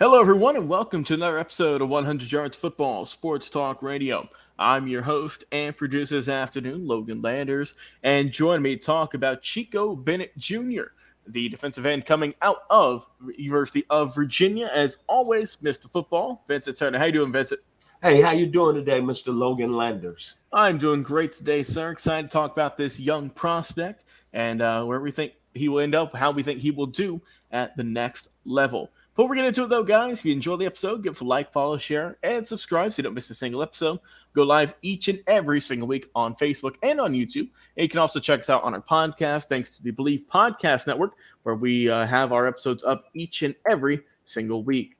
Hello, everyone, and welcome to another episode of 100 Yards Football Sports Talk Radio. I'm your host and producer this afternoon, Logan Landers, and join me to talk about Chico Bennett Jr., the defensive end coming out of University of Virginia. As always, Mr. Football, Vincent Turner. How you doing, Vincent? Hey, how you doing today, Mr. Logan Landers? I'm doing great today, sir. Excited to talk about this young prospect and where we think he will end up, how we think he will do at the next level. Before we get into it, though, guys, if you enjoy the episode, give us a like, follow, share, and subscribe so you don't miss a single episode. Go live each and every single week on Facebook and on YouTube. And you can also check us out on our podcast, thanks to the Believe Podcast Network, where we have our episodes up each and every single week.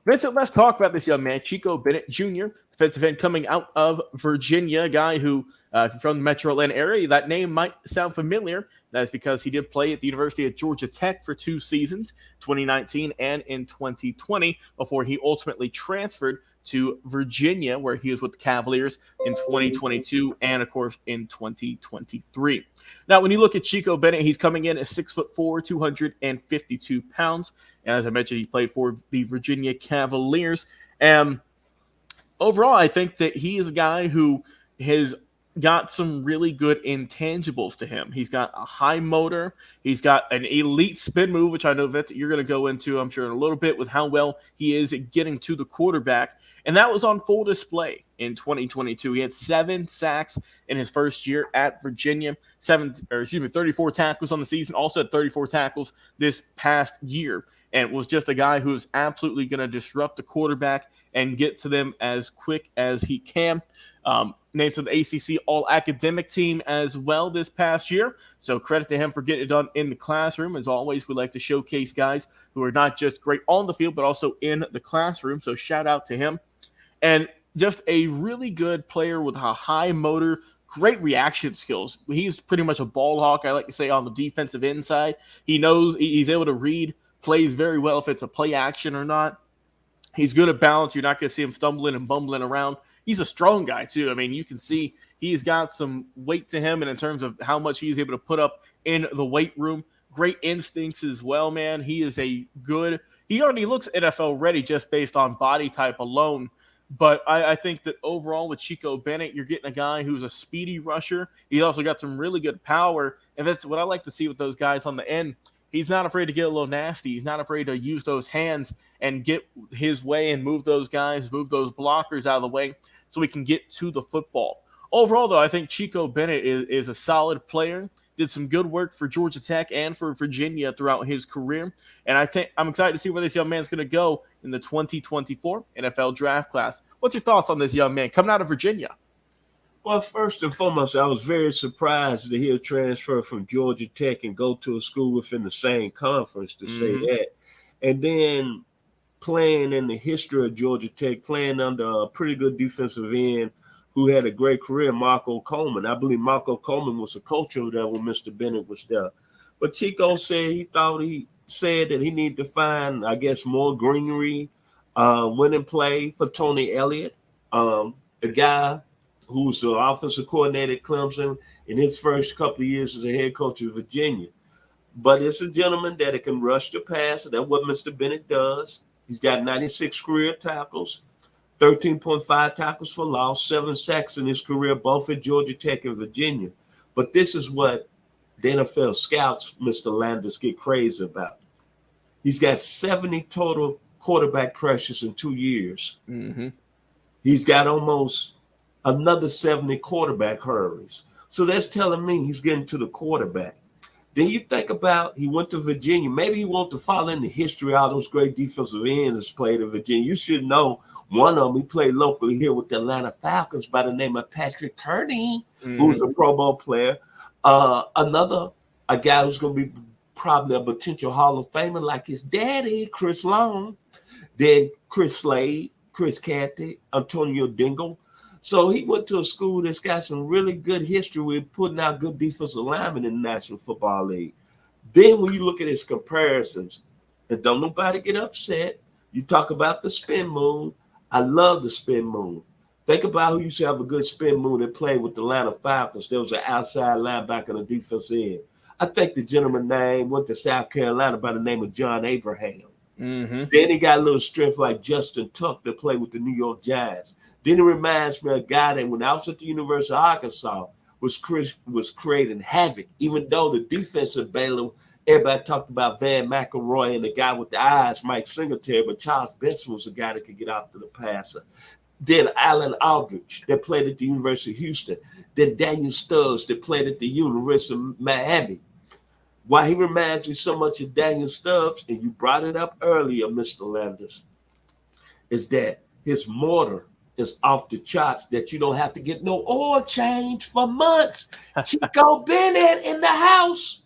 Vincent, let's talk about this young man, Chico Bennett Jr., defensive end coming out of Virginia, a guy who, if you're from the Metro Atlanta area, that name might sound familiar. That is because he did play at the University of Georgia Tech for 2 seasons, 2019 and in 2020, before he ultimately transferred to Virginia, where he was with the Cavaliers in 2022 and, of course, in 2023. Now, when you look at Chico Bennett, he's coming in at 6'4", 252 pounds. And as I mentioned, he played for the Virginia Cavaliers. And overall, I think that he is a guy who has got some really good intangibles to him. He's got a high motor. He's got an elite spin move, which I know that you're going to go into, I'm sure, in a little bit with how well he is at getting to the quarterback. And that was on full display in 2022. He had 7 sacks in his first year at Virginia, 34 tackles on the season, also had 34 tackles this past year. And was just a guy who is absolutely going to disrupt the quarterback and get to them as quick as he can. Named to the ACC All-Academic team as well this past year. So credit to him for getting it done in the classroom. As always, we like to showcase guys who are not just great on the field, but also in the classroom. So shout out to him. And just a really good player with a high motor, great reaction skills. He's pretty much a ball hawk, I like to say, on the defensive end side. He knows he's able to read plays very well if it's a play action or not. He's good at balance. You're not going to see him stumbling and bumbling around. He's a strong guy, too. I mean, you can see he's got some weight to him, and in terms of how much he's able to put up in the weight room. Great instincts as well, man. He already looks NFL ready just based on body type alone. But I think that overall with Chico Bennett, you're getting a guy who's a speedy rusher. He's also got some really good power, and that's what I like to see with those guys on the end. He's not afraid to get a little nasty. He's not afraid to use those hands and get his way and move those guys, move those blockers out of the way so we can get to the football. Overall, though, I think Chico Bennett is a solid player. Did some good work for Georgia Tech and for Virginia throughout his career. And I'm excited to see where this young man's going to go in the 2024 NFL draft class. What's your thoughts on this young man coming out of Virginia? Well, first and foremost, I was very surprised to hear transfer from Georgia Tech and go to a school within the same conference to say that. And then playing in the history of Georgia Tech, playing under a pretty good defensive end who had a great career, Marco Coleman. I believe Marco Coleman was a coach over there when Mr. Bennett was there. But Chico said he said that he needed to find, I guess, more greenery, winning play for Tony Elliott, a guy who's the offensive coordinator at Clemson in his first couple of years as a head coach of Virginia. But it's a gentleman that can rush the passer. That's what Mr. Bennett does. He's got 96 career tackles, 13.5 tackles for loss, 7 sacks in his career, both at Georgia Tech and Virginia. But this is what the NFL scouts, Mr. Landers, get crazy about. He's got 70 total quarterback pressures in 2 years. Mm-hmm. He's got almost another 70 quarterback hurries. So that's telling me he's getting to the quarterback. Then you think about he went to Virginia. Maybe he wants to follow in the history of all those great defensive ends that's played in Virginia. You should know one of them, he played locally here with the Atlanta Falcons by the name of Patrick Kearney, who's a Pro Bowl player. Another, a guy who's going to be probably a potential Hall of Famer like his daddy, Chris Long. Then Chris Slade, Chris Canty, Antonio Dingle. So he went to a school that's got some really good history with putting out good defensive linemen in the National Football League. Then when you look at his comparisons, and don't nobody get upset, you talk about the spin move. I love the spin move. Think about who used to have a good spin move that played with the Atlanta Falcons. There was an outside linebacker on the defense end. I think the gentleman name went to South Carolina by the name of John Abraham. Mm-hmm. Then he got a little strength like Justin Tuck that played with the New York Giants. Then he reminds me of a guy that when I was at the University of Arkansas was creating havoc, even though the defensive Baylor, everybody talked about Van McElroy and the guy with the eyes, Mike Singletary, but Charles Benson was a guy that could get after the passer. Then Allen Aldridge that played at the University of Houston. Then Daniel Stubbs that played at the University of Miami. Why he reminds me so much of Daniel Stubbs, and you brought it up earlier, Mr. Landers, is that his mortar is off the charts, that you don't have to get no oil change for months. Chico Bennett in the house.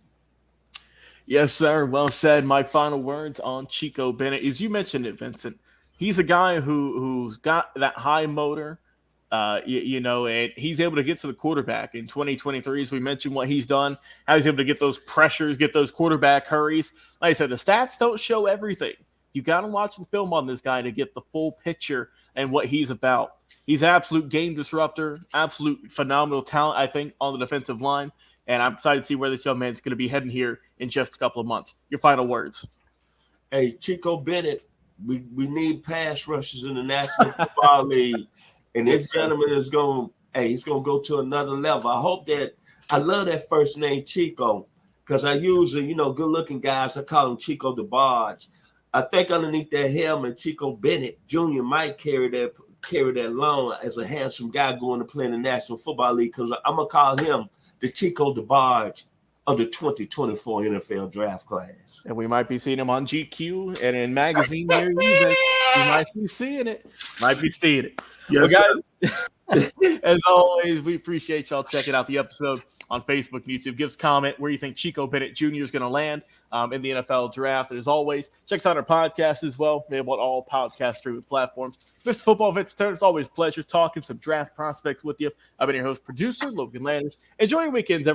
Yes, sir. Well said. My final words on Chico Bennett is you mentioned it, Vincent. He's a guy who's got that high motor, and he's able to get to the quarterback in 2023. As we mentioned, what he's done, how he's able to get those pressures, get those quarterback hurries. Like I said, the stats don't show everything. You got to watch the film on this guy to get the full picture and what he's about. He's an absolute game disruptor, absolute phenomenal talent, I think, on the defensive line. And I'm excited to see where this young man's going to be heading here in just a couple of months. Your final words. Hey, Chico Bennett, we need pass rushers in the National Football League. And this gentleman is he's going to go to another level. I love that first name, Chico, because I usually, good-looking guys, I call him Chico the Barge. I think underneath that helmet, Chico Bennett Jr. might carry that long as a handsome guy going to play in the National Football League, because I'm going to call him the Chico the Barge of the 2024 NFL draft class. And we might be seeing him on GQ and in magazine near you. We might be seeing it. Yes, well, guys, as always, we appreciate y'all checking out the episode on Facebook and YouTube. Give us a comment where you think Chico Bennett Jr. is going to land in the NFL draft. And as always, check us out our podcast as well. Available on all podcast streaming platforms. Mr. Football Vincent Turner, it's always a pleasure talking some draft prospects with you. I've been your host, producer, Logan Landers. Enjoy your weekends, everyone.